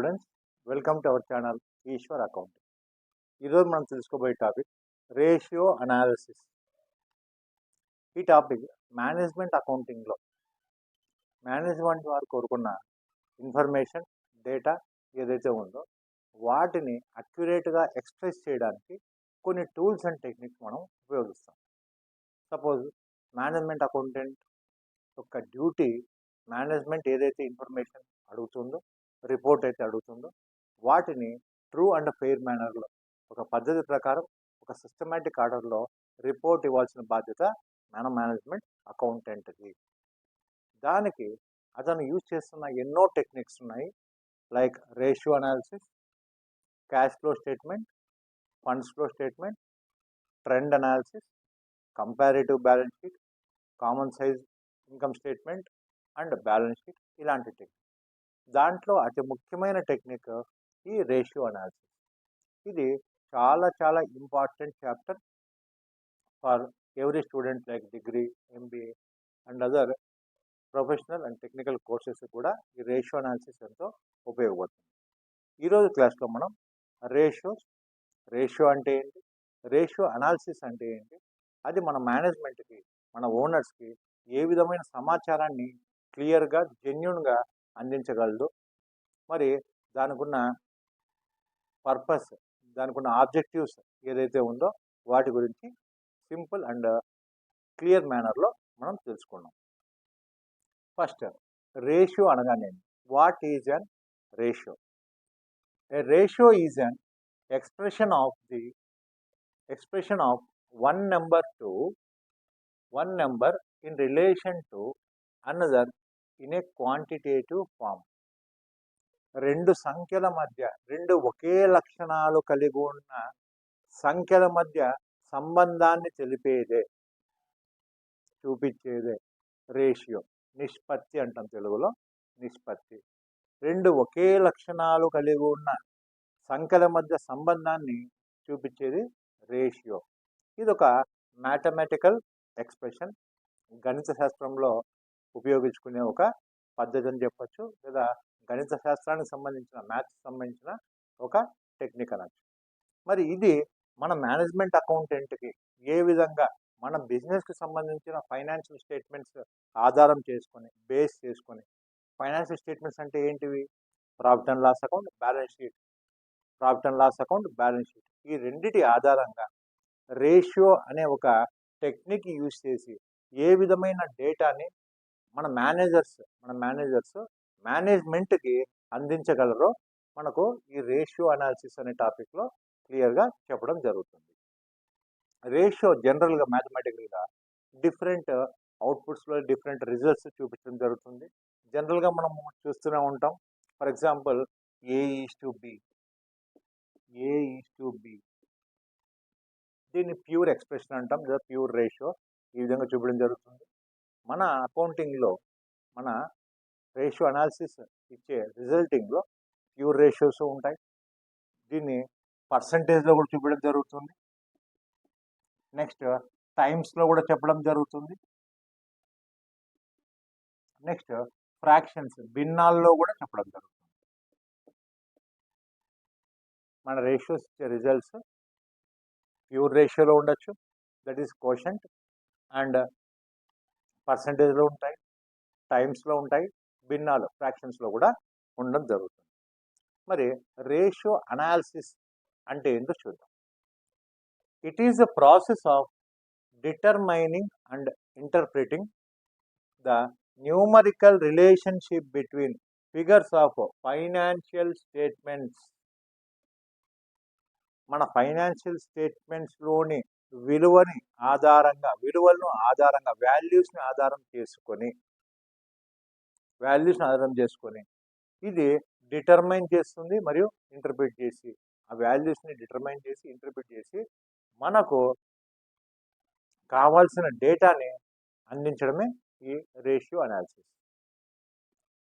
Students, welcome to our channel Eshwar account. ఈరోజు మనం తెలుసుకోబోయే టాపిక్ రేషియో అనాలిసిస్. ఈ టాపిక్ మేనేజ్మెంట్ అకౌంటింగ్లో మేనేజ్మెంట్ వారు కోరుకున్న ఇన్ఫర్మేషన్, డేటా ఏదైతే ఉందో వాటిని అక్యురేట్గా ఎక్స్ప్రెస్ చేయడానికి కొన్ని టూల్స్ అండ్ టెక్నిక్స్ మనం ఉపయోగిస్తాం. సపోజ్ మేనేజ్మెంట్ అకౌంటెంట్ యొక్క డ్యూటీ మేనేజ్మెంట్ ఏదైతే ఇన్ఫర్మేషన్ అడుగుతుందో, రిపోర్ట్ అయితే అడుగుతుందో వాటిని ట్రూ అండ్ ఫెయిర్ మేనర్లో ఒక పద్ధతి ప్రకారం ఒక సిస్టమేటిక్ ఆర్డర్లో రిపోర్ట్ ఇవ్వాల్సిన బాధ్యత మన మేనేజ్మెంట్ అకౌంటెంట్కి. దానికి అతను యూజ్ చేస్తున్న ఎన్నో టెక్నిక్స్ ఉన్నాయి. Like ratio analysis, cash flow statement, funds flow statement, trend analysis, comparative balance sheet, common size income statement and balance sheet, ఇలాంటి టెక్నిక్. దాంట్లో అతి ముఖ్యమైన టెక్నిక్ ఈ రేషియో అనాలిసిస్. ఇది చాలా చాలా important chapter for every student like degree, MBA and other professional and technical courses కూడా ఈ రేషియో అనాలిసిస్ ఎంతో ఉపయోగపడుతుంది. ఈరోజు క్లాస్లో మనం రేషియో అంటే ఏంటి, రేషియో అనాలిసిస్ అంటే ఏంటి, అది మన మేనేజ్మెంట్కి, మన ఓనర్స్కి ఏ విధమైన సమాచారాన్ని క్లియర్గా, జెన్యున్గా అందించగలదు, మరి దానికున్న పర్పస్, దానికున్న ఆబ్జెక్టివ్స్ ఏదైతే ఉందో వాటి గురించి సింపుల్ అండ్ క్లియర్ మేనర్లో మనం తెలుసుకున్నాం. ఫస్ట్, రేషియో అనగానే what is an ratio? A ratio is an expression of one number in relation to another in a quantitative form. రెండు సంఖ్యల మధ్య, రెండు ఒకే లక్షణాలు కలిగి ఉన్న సంఖ్యల మధ్య సంబంధాన్ని తెలిపేదే, చూపించేదే రేషియో. నిష్పత్తి అంటాం తెలుగులో, నిష్పత్తి. రెండు ఒకే లక్షణాలు కలిగి ఉన్న సంఖ్యల మధ్య సంబంధాన్ని చూపించేది రేషియో. ఇది ఒక మ్యాథమెటికల్ ఎక్స్ప్రెషన్, గణిత శాస్త్రంలో ఉపయోగించుకునే ఒక పద్ధతి అని చెప్పచ్చు, లేదా గణిత శాస్త్రానికి సంబంధించిన, మ్యాథ్స్ సంబంధించిన ఒక టెక్నిక్ అనొచ్చు. మరి ఇది మన మేనేజ్మెంట్ అకౌంటెంట్కి ఏ విధంగా మన బిజినెస్కి సంబంధించిన ఫైనాన్షియల్ స్టేట్మెంట్స్ ఆధారం చేసుకొని, బేస్ చేసుకొని, ఫైనాన్షియల్ స్టేట్మెంట్స్ అంటే ఏంటివి? Profit and loss account, balance sheet, profit and loss account, balance sheet, ఈ రెండిటి ఆధారంగా రేషియో అనే ఒక టెక్నిక్ యూజ్ చేసి ఏ విధమైన డేటాని మన మేనేజర్స్ మేనేజ్మెంట్కి అందించగలరో మనకు ఈ రేషియో అనాలిసిస్ అనే టాపిక్లో క్లియర్గా చెప్పడం జరుగుతుంది. రేషియో జనరల్గా మ్యాథమెటికల్గా డిఫరెంట్ అవుట్పుట్స్లో డిఫరెంట్ రిజల్ట్స్ చూపించడం జరుగుతుంది. జనరల్గా మనం చూస్తూనే ఉంటాం. ఫర్ ఎగ్జాంపుల్, A:B, దీన్ని ప్యూర్ ఎక్స్ప్రెషన్ అంటాం, లేదా ప్యూర్ రేషియో. ఈ విధంగా చూపించడం జరుగుతుంది. మన అకౌంటింగ్లో, మన రేషియో అనాలిసిస్ ఇచ్చే రిజల్టింగ్లో ప్యూర్ రేషియోస్ ఉంటాయి. దీన్ని పర్సంటేజ్లో కూడా చూపించడం జరుగుతుంది. నెక్స్ట్ టైమ్స్లో కూడా చెప్పడం జరుగుతుంది. నెక్స్ట్ ఫ్రాక్షన్స్, భిన్నాల్లో కూడా చెప్పడం జరుగుతుంది. మన రేషియోస్ ఇచ్చే రిజల్ట్స్ ప్యూర్ రేషియోలో ఉండొచ్చు, దట్ ఈస్ కోషంట్, అండ్ పర్సంటేజ్లో ఉంటాయి, టైమ్స్లో ఉంటాయి, భిన్నాలు ఫ్రాక్షన్స్లో కూడా ఉండడం జరుగుతుంది. మరి రేషియో అనాలిసిస్ అంటే ఏంటో చూద్దాం. It is the process of determining and interpreting the numerical relationship between figures of financial statements. మన ఫైనాన్షియల్ స్టేట్మెంట్స్లోని విలువలను ఆధారంగా వాల్యూస్ని ఆధారం చేసుకొని ఇది డిటర్మైన్ చేస్తుంది మరియు ఇంటర్ప్రిట్ చేసి, ఆ వాల్యూస్ని డిటర్మైన్ చేసి ఇంటర్ప్రిట్ చేసి మనకు కావాల్సిన డేటాని అందించడమే ఈ రేషియో అనాలిసిస్.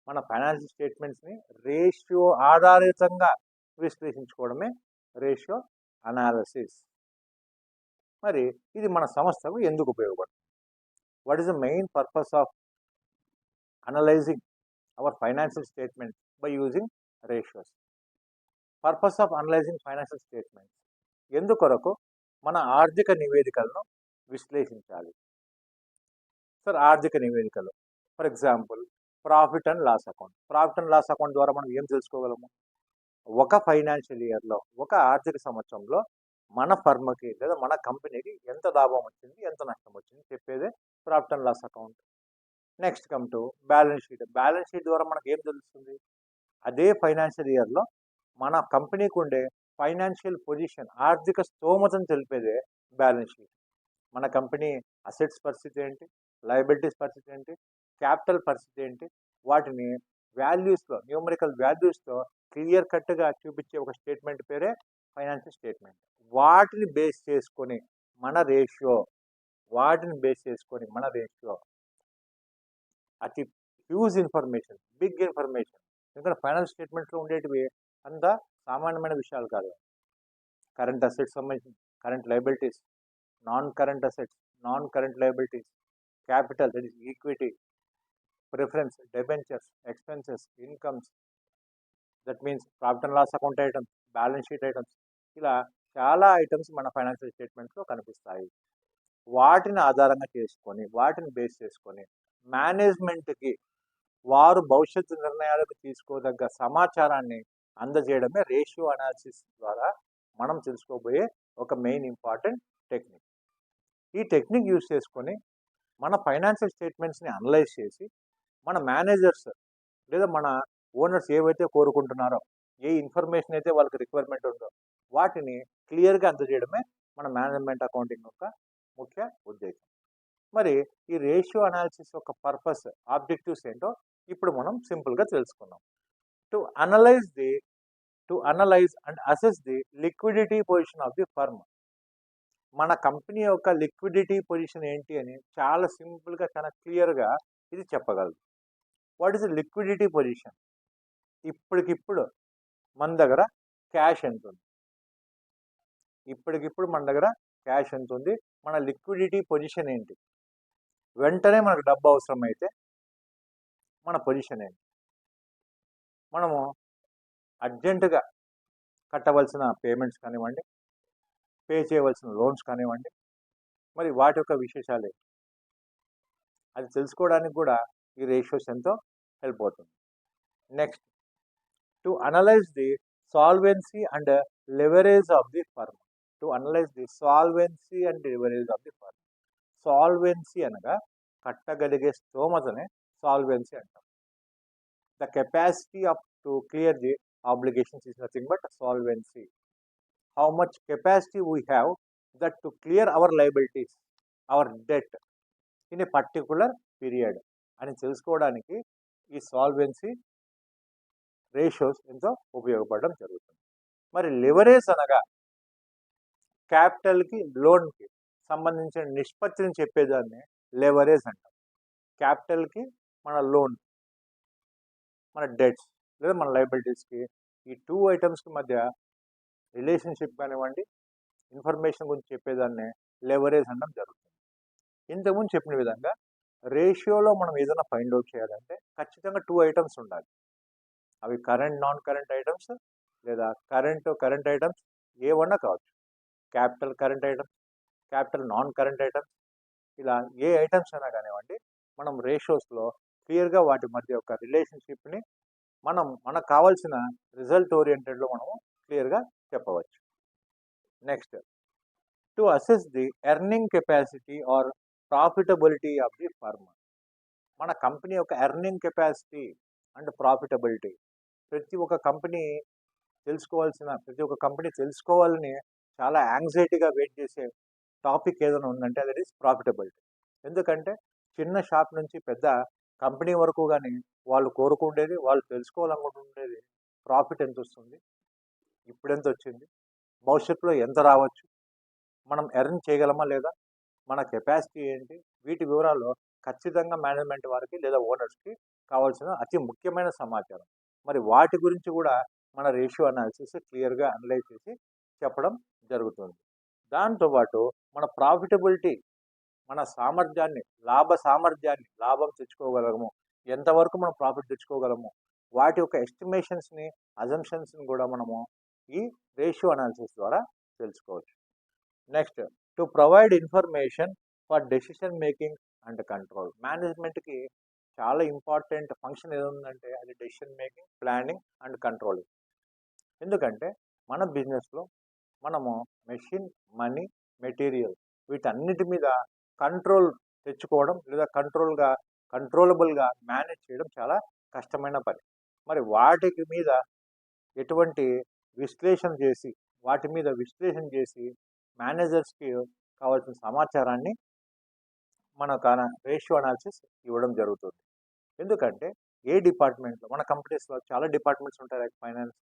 మన ఫైనాన్షియల్ స్టేట్మెంట్స్ని రేషియో ఆధారితంగా విశ్లేషించుకోవడమే రేషియో అనాలిసిస్. మరి ఇది మన సంస్థకు ఎందుకు ఉపయోగపడుతుంది? What is the main purpose of analysing our financial statements by using ratios? Purpose of analysing financial statements ఎందుకొరకు మన ఆర్థిక నివేదికలను విశ్లేషించాలి. సార్ ఆర్థిక నివేదికలు for example profit and loss account. Profit and loss account ద్వారా మనం ఏం తెలుసుకోగలము? ఒక ఫైనాన్షియల్ ఇయర్లో, ఒక ఆర్థిక సంవత్సరంలో మన ఫర్మ్కి లేదా మన కంపెనీకి ఎంత లాభం వచ్చింది, ఎంత నష్టం వచ్చింది చెప్పేదే profit and loss account. Next come to balance sheet. Balance sheet ద్వారా మనకు ఏం తెలుస్తుంది? అదే ఫైనాన్షియల్ ఇయర్లో మన కంపెనీకి ఉండే ఫైనాన్షియల్ పొజిషన్, ఆర్థిక స్తోమతను తెలిపేదే బ్యాలెన్స్ షీట్. మన కంపెనీ అసెట్స్ పరిస్థితి ఏంటి, లయబిలిటీస్ పరిస్థితి ఏంటి, క్యాపిటల్ పరిస్థితి ఏంటి, వాటిని వాల్యూస్లో, న్యూమరికల్ వాల్యూస్తో క్లియర్ కట్గా చూపించే ఒక స్టేట్మెంట్ పేరే ఫైనాన్షియల్ స్టేట్మెంట్. వాటిని బేస్ చేసుకొని మన రేషియో అతి హ్యూజ్ ఇన్ఫర్మేషన్, బిగ్ ఇన్ఫర్మేషన్. ఎందుకంటే ఫైనాన్షియల్ స్టేట్మెంట్స్లో ఉండేటివి అంత సామాన్యమైన విషయాలు కాదు. కరెంట్ అసెట్స్ సంబంధించి current liabilities, non current assets, non current liabilities, capital that is equity, preference, debentures, expenses, incomes, that means profit and loss account items, balance sheet items, ఇలా చాలా ఐటమ్స్ మన ఫైనాన్షియల్ స్టేట్మెంట్స్లో కనిపిస్తాయి. వాటిని ఆధారంగా చేసుకొని, వాటిని బేస్ చేసుకొని మేనేజ్మెంట్కి వారు భవిష్యత్తు నిర్ణయాలకు తీసుకోదగ్గ సమాచారాన్ని అందజేయడమే రేషియో అనాలిసిస్ ద్వారా మనం తెలుసుకోబోయే ఒక మెయిన్ ఇంపార్టెంట్ టెక్నిక్. ఈ టెక్నిక్ యూజ్ చేసుకొని మన ఫైనాన్షియల్ స్టేట్మెంట్స్ని అనలైజ్ చేసి మన మేనేజర్స్ లేదా మన ఓనర్స్ ఏవైతే కోరుకుంటున్నారో, ఏ ఇన్ఫర్మేషన్ అయితే వాళ్ళకి రిక్వైర్మెంట్ ఉందో వాటిని క్లియర్గా అందజేయడమే మన మేనేజ్మెంట్ అకౌంటింగ్ యొక్క ముఖ్య ఉద్దేశం. మరి ఈ రేషియో అనాలిసిస్ యొక్క పర్పస్, ఆబ్జెక్టివ్స్ ఏంటో ఇప్పుడు మనం సింపుల్గా తెలుసుకుందాం. To analyse and assess the liquidity position of the firm. మన కంపెనీ యొక్క లిక్విడిటీ పొజిషన్ ఏంటి అని చాలా సింపుల్గా, చాలా క్లియర్గా ఇది చెప్పగలదు. What is the liquidity position? ఇప్పటికిప్పుడు మన దగ్గర క్యాష్ ఎంత ఉంది, మన లిక్విడిటీ పొజిషన్ ఏంటి, వెంటనే మనకు డబ్బు అవసరం అయితే మన పొజిషన్ ఏంటి, మనము అర్జెంటుగా కట్టవలసిన పేమెంట్స్ కానివ్వండి, పే చేయవలసిన లోన్స్ కానివ్వండి, మరి వాటి యొక్క విశేషాలు ఏంటి, అది తెలుసుకోవడానికి కూడా ఈ రేషియోస్ ఎంతో హెల్ప్ అవుతుంది. Next, to analyse the solvency and leverage of the firm. Solvency అనగా కట్టగలిగే స్తోమతనే సాల్వెన్సీ అంటాం. The capacity of to clear the obligations is nothing but solvency. How much capacity we have that to clear our liabilities, our debt in a particular period అని తెలుసుకోవడానికి ఈ solvency ratios ఎంతో ఉపయోగపడడం జరుగుతుంది. మరి లివరేజ్ అనగా క్యాపిటల్కి, లోన్కి సంబంధించిన నిష్పత్తిని చెప్పేదాన్ని లెవరేజ్ అంటాం. క్యాపిటల్కి, మన లోన్, మన డెట్స్ లేదా మన లయబిలిటీస్కి, ఈ టూ ఐటమ్స్కి మధ్య రిలేషన్షిప్ కానివ్వండి, ఇన్ఫర్మేషన్ గురించి చెప్పేదాన్ని లెవరేజ్ అనడం జరుగుతుంది. ఇంతకుముందు చెప్పిన విధంగా రేషియోలో మనం ఏదైనా ఫైండ్ అవుట్ చేయాలంటే ఖచ్చితంగా టూ ఐటమ్స్ ఉండాలి. అవి కరెంట్, నాన్ కరెంట్ ఐటమ్స్ లేదా కరెంట్ ఐటమ్స్ ఏమన్నా కావచ్చు. Capital current items, capital non current items, ఇలా ఏ ఐటమ్స్ అయినా కానివ్వండి, మనం రేషియోస్లో క్లియర్గా వాటి మధ్య ఒక రిలేషన్షిప్ని మనకు కావాల్సిన రిజల్ట్ ఓరియంటెడ్లో మనము క్లియర్గా చెప్పవచ్చు. Next, to assess the earning capacity or profitability of the firm. మన కంపెనీ యొక్క ఎర్నింగ్ కెపాసిటీ అండ్ ప్రాఫిటబిలిటీ ప్రతి ఒక్క కంపెనీ తెలుసుకోవాలని చాలా యాంగ్జైటీగా వెయిట్ చేసే టాపిక్ ఏదైనా ఉందంటే దట్ ఈస్ ప్రాఫిటబిలిటీ. ఎందుకంటే చిన్న షాప్ నుంచి పెద్ద కంపెనీ వరకు కానీ వాళ్ళు కోరుకుండేది, వాళ్ళు తెలుసుకోవాలనుకుంటుండేది ప్రాఫిట్ ఎంత వస్తుంది, ఇప్పుడు ఎంత వచ్చింది, భవిష్యత్తులో ఎంత రావచ్చు, మనం ఎర్న్ చేయగలమా లేదా, మన కెపాసిటీ ఏంటి, వీటి వివరాల్లో ఖచ్చితంగా మేనేజ్మెంట్ వారికి లేదా ఓనర్స్కి కావాల్సిన అతి ముఖ్యమైన సమాచారం. మరి వాటి గురించి కూడా మన రేషియో అనాలిసిస్ క్లియర్గా అనలైజ్ చేసి చెప్పడం జరుగుతుంది. దాంతోపాటు మన ప్రాఫిటబిలిటీ, మన సామర్థ్యాన్ని, లాభం తెచ్చుకోగలము, ఎంతవరకు మనం ప్రాఫిట్ తెచ్చుకోగలము, వాటి యొక్క ఎస్టిమేషన్స్ని, అజంప్షన్స్ని కూడా మనము ఈ రేషియో అనాలిసిస్ ద్వారా తెలుసుకోవచ్చు. Next, to provide information for decision making and control. మేనేజ్మెంట్కి చాలా ఇంపార్టెంట్ ఫంక్షన్ ఏముందంటే అది decision making, planning and controlling. ఎందుకంటే మన బిజినెస్లో మనము మెషిన్, మనీ, మెటీరియల్ వీటన్నిటి మీద కంట్రోల్ తెచ్చుకోవడం లేదా కంట్రోలబుల్గా మేనేజ్ చేయడం చాలా కష్టమైన పని. మరి వాటి మీద ఎటువంటి వాటి మీద విశ్లేషణ చేసి మేనేజర్స్కి కావాల్సిన సమాచారాన్ని మనకు రేషియో అనాలిసిస్ ఇవ్వడం జరుగుతుంది. ఎందుకంటే ఏ డిపార్ట్మెంట్లో మన కంపెనీస్లో చాలా డిపార్ట్మెంట్స్ ఉంటాయి, like finance,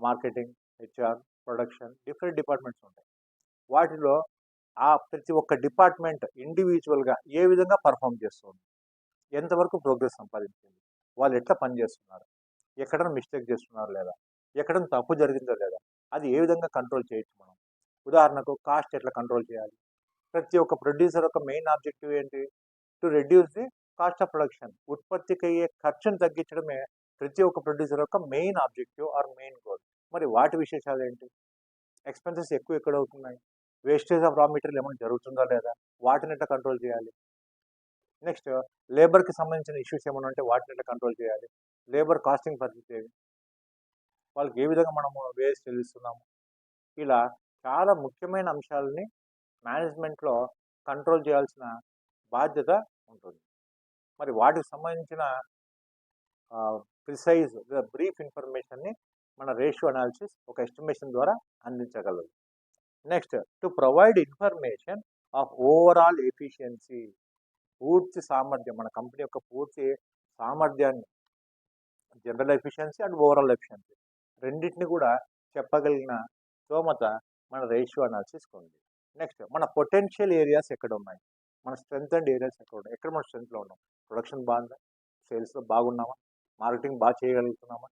marketing, HR, production, different departments ఉంటాయి. వాటిలో ప్రతి ఒక్క డిపార్ట్మెంట్ ఇండివిజువల్గా ఏ విధంగా పర్ఫామ్ చేస్తుంది, ఎంతవరకు ప్రోగ్రెస్ సంపాదించింది, వాళ్ళు ఎట్లా పనిచేస్తున్నారు, ఎక్కడైనా మిస్టేక్ చేస్తున్నారు లేదా, ఎక్కడైనా తప్పు జరిగిందో లేదా, అది ఏ విధంగా కంట్రోల్ చేయొచ్చు మనం. ఉదాహరణకు కాస్ట్ ఎట్లా కంట్రోల్ చేయాలి. ప్రతి ఒక్క ప్రొడ్యూసర్ యొక్క మెయిన్ ఆబ్జెక్టివ్ ఏంటి? To reduce the cost of production. ఉత్పత్తికి అయ్యే ఖర్చును తగ్గించడమే ప్రతి ఒక్క ప్రొడ్యూసర్ యొక్క main objective or main goal. మరి వాటి విశేషాలు ఏంటి? ఎక్స్పెన్సెస్ ఎక్కడ అవుతున్నాయి, వేస్టేజ్ ఆఫ్ రా మెటీరియల్ ఏమైనా జరుగుతుందా లేదా, వాటిని ఎట్లా కంట్రోల్ చేయాలి. నెక్స్ట్, లేబర్కి సంబంధించిన ఇష్యూస్ ఏమైనా ఉంటే వాటిని ఎట్లా కంట్రోల్ చేయాలి. లేబర్ కాస్టింగ్ పరిస్థితి ఏమి, వాళ్ళకి ఏ విధంగా మనము వేస్ చెల్లిస్తున్నాము. ఇలా చాలా ముఖ్యమైన అంశాలని మేనేజ్మెంట్లో కంట్రోల్ చేయాల్సిన బాధ్యత ఉంటుంది. మరి వాటికి సంబంధించిన ప్రిసైజ్ బ్రీఫ్ ఇన్ఫర్మేషన్ని మన రేషియో అనాలిసిస్ ఒక ఎస్టిమేషన్ ద్వారా అందించగలదు. Next, to provide information of overall efficiency. పూర్తి సామర్థ్యం, మన కంపెనీ యొక్క పూర్తి సామర్థ్యాన్ని, general efficiency and overall efficiency రెండింటిని కూడా చెప్పగలిగిన స్తోమత మన రేషియో అనాలిసిస్కి ఉంది. నెక్స్ట్, మన పొటెన్షియల్ ఏరియాస్ ఎక్కడ ఉన్నాయి, మన స్ట్రెంత్ అండ్ ఏరియాస్ ఎక్కడ ఉన్నాయి, ఎక్కడ మన స్ట్రెంత్లో ఉన్నాం, ప్రొడక్షన్ బాగుందా, సేల్స్లో బాగున్నామా, మార్కెటింగ్ బాగా చేయగలుగుతున్నామా,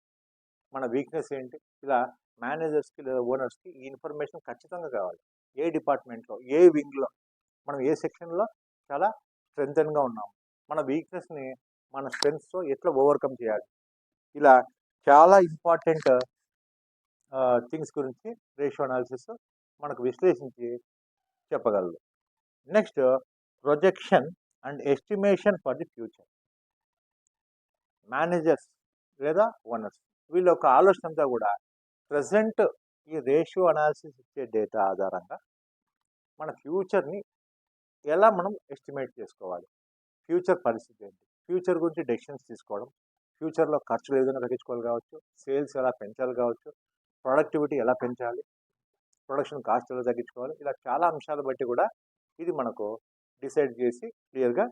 మన వీక్నెస్ ఏంటి. ఇలా మేనేజర్స్కి లేదా ఓనర్స్కి ఈ ఇన్ఫర్మేషన్ ఖచ్చితంగా కావాలి. ఏ డిపార్ట్మెంట్లో, ఏ వింగ్లో, మనం ఏ సెక్షన్లో చాలా స్ట్రెంగ్గా ఉన్నాము, మన వీక్నెస్ని మన స్ట్రెంగ్స్తో ఎట్లా ఓవర్కమ్ చేయాలి. ఇలా చాలా ఇంపార్టెంట్ థింగ్స్ గురించి రేషియో అనాలిసిస్ మనకు విశ్లేషించి చెప్పగలదు. Next, projection and estimation for the future. Managers లేదా ఓనర్స్ వీళ్ళ యొక్క ఆలోచన అంతా కూడా ప్రజెంట్ ఈ రేషియో అనాలిసిస్ ఇచ్చే డేటా ఆధారంగా మన ఫ్యూచర్ని ఎలా మనం ఎస్టిమేట్ చేసుకోవాలి, ఫ్యూచర్ పరిస్థితి ఏంటి, ఫ్యూచర్ గురించి డెసిషన్స్ తీసుకోవడం, ఫ్యూచర్లో ఖర్చులు ఏ విధంగా తగ్గించుకోవాలి కావచ్చు, సేల్స్ ఎలా పెంచాలి కావచ్చు, ప్రొడక్టివిటీ ఎలా పెంచాలి, ప్రొడక్షన్ కాస్ట్ ఎలా తగ్గించుకోవాలి. ఇలా చాలా అంశాలు బట్టి కూడా ఇది మనకు డిసైడ్ చేసి క్లియర్గా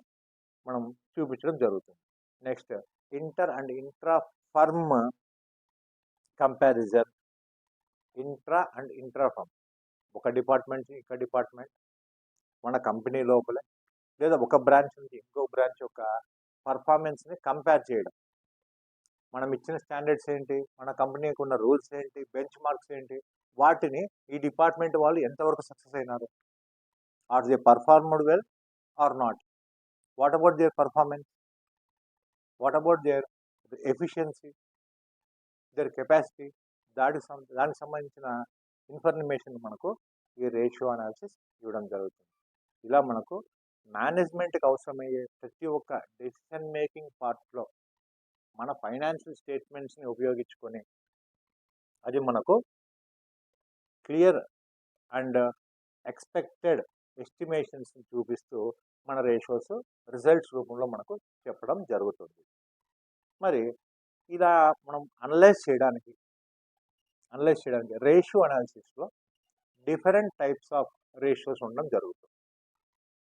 మనం చూపించడం జరుగుతుంది. Next, inter and intra firm comparison. Intra and intra firm, ఒక డిపార్ట్మెంట్ ఇంకో డిపార్ట్మెంట్, మన కంపెనీ లోపలే లేదా ఒక బ్రాంచ్ నుంచి ఇంకో బ్రాంచ్ యొక్క పర్ఫార్మెన్స్ని కంపేర్ చేయడం. మనం ఇచ్చిన స్టాండర్డ్స్ ఏంటి, మన కంపెనీకి ఉన్న రూల్స్ ఏంటి, బెంచ్ మార్క్స్ ఏంటి, వాటిని ఈ డిపార్ట్మెంట్ వాళ్ళు ఎంతవరకు సక్సెస్ అయినారు, or they performed well or not, what about their performance, what about their efficiency, their capacity, దానికి సంబంధించిన ఇన్ఫర్మేషన్ మనకు ఈ రేషియో అనాలిసిస్ ఇవ్వడం జరుగుతుంది. ఇలా మనకు మేనేజ్మెంట్కి అవసరమయ్యే ప్రతి ఒక్క డెసిషన్ మేకింగ్ పార్ట్లో మన ఫైనాన్షియల్ స్టేట్మెంట్స్ని ఉపయోగించుకొని అది మనకు క్లియర్ అండ్ ఎక్స్పెక్టెడ్ ఎస్టిమేషన్స్ని చూపిస్తూ మన రేషియోస్ రిజల్ట్స్ రూపంలో మనకు చెప్పడం జరుగుతుంది. మరి ఇలా మనం అనలైజ్ చేయడానికి రేషియో అనాలిసిస్లో డిఫరెంట్ టైప్స్ ఆఫ్ రేషియోస్ ఉండడం జరుగుతుంది.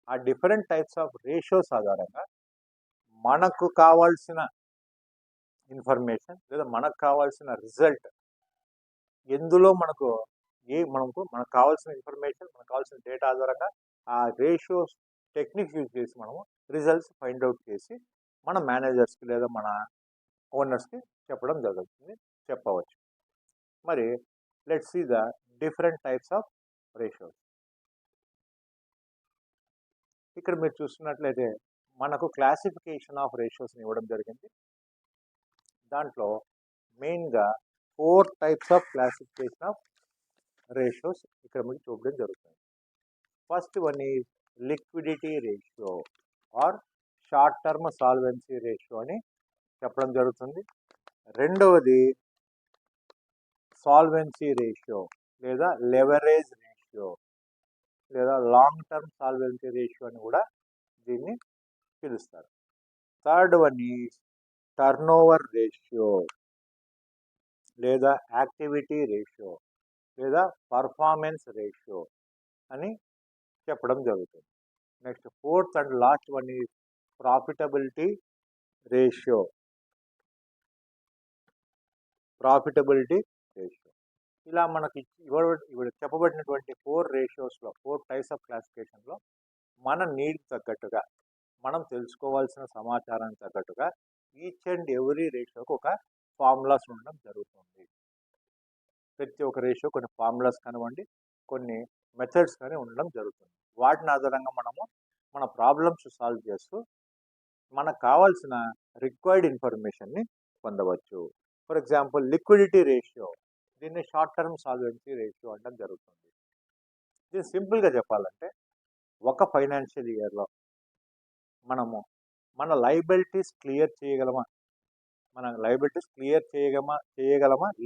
ఆ డిఫరెంట్ టైప్స్ ఆఫ్ రేషియోస్ ఆధారంగా మనకు కావాల్సిన ఇన్ఫర్మేషన్ లేదా మనకు కావాల్సిన రిజల్ట్ ఎందులో మనకు కావాల్సిన ఇన్ఫర్మేషన్, మనకు కావాల్సిన డేటా ఆధారంగా ఆ రేషియోస్ టెక్నిక్స్ యూజ్ చేసి మనము రిజల్ట్స్ ఫైండ్ అవుట్ చేసి మన మేనేజర్స్కి లేదా మన ఓనర్స్కి చెప్పడం చెప్పవచ్చు. మరి let's see the different types of ratios. ఇక్కడ మీరు చూస్తున్నట్లయితే మనకు క్లాసిఫికేషన్ ఆఫ్ రేషియోస్ని ఇవ్వడం జరిగింది. దాంట్లో మెయిన్గా 4 types of classification of ratios ఇక్కడ మీకు చూపడం జరుగుతుంది. First one is liquidity ratio are short term solvency ratio అని చెప్పడం జరుగుతుంది. రెండవది సాల్వెన్సీ రేషియో లేదా లెవరేజ్ రేషియో లేదా లాంగ్ టర్మ్ సాల్వెన్సీ రేషియో అని కూడా దీన్ని పిలుస్తారు. Third one is turn over ratio లేదా యాక్టివిటీ రేషియో లేదా పర్ఫార్మెన్స్ రేషియో అని చెప్పడం జరుగుతుంది. Next fourth and last one is profitability ratio. ఇలా మనకి ఇప్పుడు చెప్పబడినటువంటి 4 రేషియోస్లో 4 టైప్స్ ఆఫ్ క్లాసిఫికేషన్లో మన నీడ్ తగ్గట్టుగా మనం తెలుసుకోవాల్సిన సమాచారానికి తగ్గట్టుగా ఈచ్ అండ్ ఎవ్రీ రేషియోకి ఒక ఫార్ములాస్ ఉండడం జరుగుతుంది. ప్రతి ఒక్క రేషియో కొన్ని ఫార్ములాస్ కానివ్వండి, కొన్ని మెథడ్స్ కానీ ఉండడం జరుగుతుంది. వాటిని ఆధారంగా మనము మన ప్రాబ్లమ్స్ సాల్వ్ చేస్తూ మనకు కావాల్సిన రిక్వైర్డ్ ఇన్ఫర్మేషన్ని పొందవచ్చు. ఫర్ ఎగ్జాంపుల్ లిక్విడిటీ రేషియో, దీన్ని షార్ట్ టర్మ్ సాల్వెన్సీ రేషియో అనడం జరుగుతుంది. దీన్ని సింపుల్గా చెప్పాలంటే ఒక ఫైనాన్షియల్ ఇయర్లో మనము మన లయబిలిటీస్ క్లియర్ చేయగలమా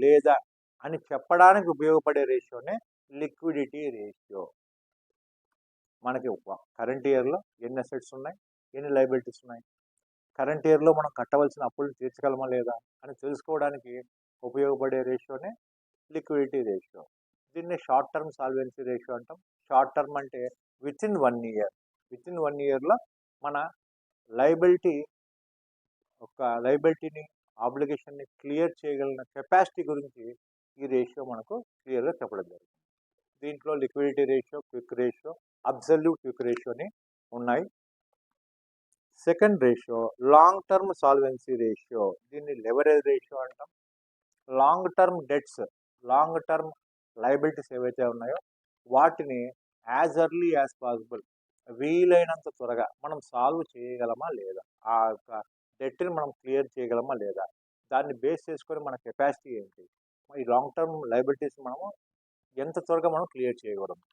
లేదా అని చెప్పడానికి ఉపయోగపడే రేషియోనే లిక్విడిటీ రేషియో. మనకి కరెంట్ ఇయర్లో ఎన్ని అసెట్స్ ఉన్నాయి, ఎన్ని లయబిలిటీస్ ఉన్నాయి, కరెంట్ ఇయర్లో మనం కట్టవలసిన అప్పులను తీర్చగలమా లేదా అని తెలుసుకోవడానికి ఉపయోగపడే రేషియోనే లిక్విడిటీ రేషియో. దీన్ని షార్ట్ టర్మ్ సాల్వెన్సీ రేషియో అంటాం. షార్ట్ టర్మ్ అంటే with in 1 year. With in 1 ఇయర్లో మన లయబిలిటీని ఆబ్లిగేషన్ని క్లియర్ చేయగలిగిన కెపాసిటీ గురించి ఈ రేషియో మనకు క్లియర్గా చెప్పడం జరుగుతుంది. దీంట్లో liquidity ratio, quick ratio, absolute quick ratio అని ఉన్నాయి. Second ratio long term solvency ratio, దీన్ని లెవరేజ్ రేషియో అంటాం. Long term debts, long term liabilities ఏవైతే ఉన్నాయో వాటిని యాజ్ ఎర్లీ యాజ్ పాసిబుల్, వీలైనంత త్వరగా మనం సాల్వ్ చేయగలమా లేదా, ఆ యొక్క డెట్ని మనం క్లియర్ చేయగలమా లేదా, దాన్ని బేస్ చేసుకొని మన కెపాసిటీ ఏంటి, ఈ లాంగ్ టర్మ్ లయబిలిటీస్ మనము ఎంత త్వరగా మనం క్లియర్ చేయగలము,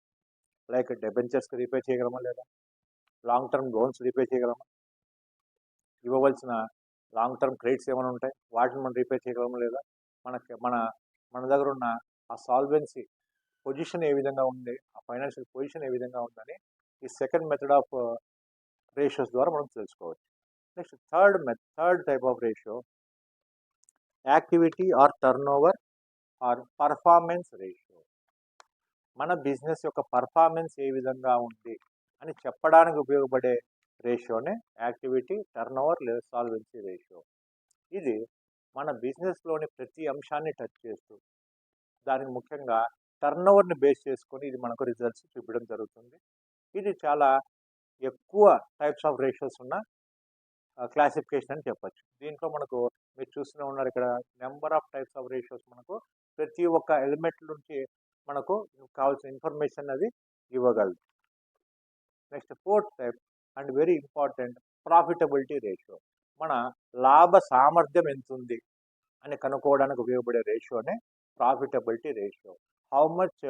లైక్ డెబెంచర్స్ రీపే చేయగలమా లేదా, లాంగ్ టర్మ్ లోన్స్ రీపే చేయగలమా, ఇవ్వవలసిన లాంగ్ టర్మ్ క్రెడిట్స్ ఏమైనా ఉంటాయి వాటిని మనం రీపే చేయగలమా లేదా, మన దగ్గర ఉన్న ఆ సాల్వెన్సీ పొజిషన్ ఏ విధంగా ఉంది, ఆ ఫైనాన్షియల్ పొజిషన్ ఏ విధంగా ఉందని ఈ సెకండ్ మెథడ్ ఆఫ్ రేషియోస్ ద్వారా మనం తెలుసుకోవచ్చు. Next third type of ratio activity or turn over or performance ratio. మన బిజినెస్ యొక్క పర్ఫార్మెన్స్ ఏ విధంగా ఉంది అని చెప్పడానికి ఉపయోగపడే రేషియోనే యాక్టివిటీ, టర్న్ ఓవర్ లేదా సాల్వెన్సీ రేషియో. ఇది మన బిజినెస్లోని ప్రతి అంశాన్ని టచ్ చేస్తూ దానికి ముఖ్యంగా టర్న్ ఓవర్ని బేస్ చేసుకొని ఇది మనకు రిజల్ట్స్ చూపించడం జరుగుతుంది. ఇది చాలా ఎక్కువ టైప్స్ ఆఫ్ రేషియోస్ ఉన్న క్లాసిఫికేషన్ అని చెప్పచ్చు. దీంట్లో మనకు మీరు చూస్తూనే ఉన్నారు ఇక్కడ number of types of ratios మనకు ప్రతి ఒక్క ఎలిమెంట్ నుంచి మనకు కావాల్సిన ఇన్ఫర్మేషన్ అది ఇవ్వగలదు. Next fourth type and very important profitability ratio. మన లాభ సామర్థ్యం ఎంత ఉంది అని కనుక్కోవడానికి ఉపయోగపడే రేషియోనే profitability ratio. How much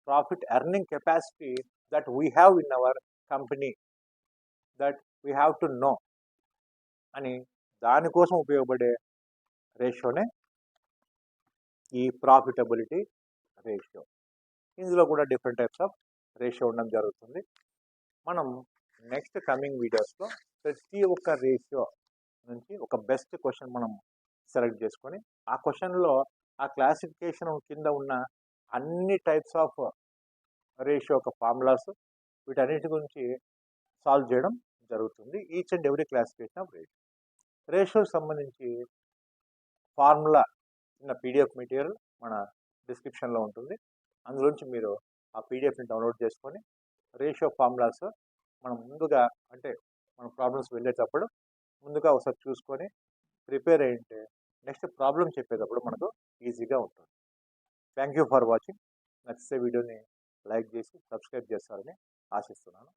profit earning capacity that we have in our company that we have to know అని దానికోసం ఉపయోగపడే రేషియోనే ఈ ప్రాఫిటబిలిటీ రేషియో. ఇందులో కూడా డిఫరెంట్ టైప్స్ ఆఫ్ రేషియో ఉండడం జరుగుతుంది. మనం నెక్స్ట్ కమింగ్ వీడియోస్లో ప్రతి ఒక్క రేషియో నుంచి ఒక బెస్ట్ క్వశ్చన్ మనం సెలెక్ట్ చేసుకొని ఆ క్వశ్చన్లో ఆ క్లాసిఫికేషన్ కింద ఉన్న అన్ని టైప్స్ ఆఫ్ రేషియో ఒక ఫార్ములాస్ వీటన్నిటి గురించి సాల్వ్ చేయడం జరుగుతుంది. Each and every classification of రేషియోకి సంబంధించి ఫార్ములా చిన్న పీడిఎఫ్ మెటీరియల్ మన డిస్క్రిప్షన్లో ఉంటుంది. అందులోంచి మీరు ఆ పీడిఎఫ్ని డౌన్లోడ్ చేసుకొని రేషియో ఫార్ములాస్ మనం ముందుగా అంటే మన ప్రాబ్లమ్స్ వెళ్ళేటప్పుడు ముందుగా ఒకసారి చూసుకొని ప్రిపేర్ అయ్యింటే నెక్స్ట్ ప్రాబ్లం చెప్పేటప్పుడు మనకు ఈజీగా ఉంటుంది. Thank you for watching. నచ్చితే వీడియోని లైక్ చేసి సబ్స్క్రైబ్ చేస్తారని ఆశిస్తున్నాను.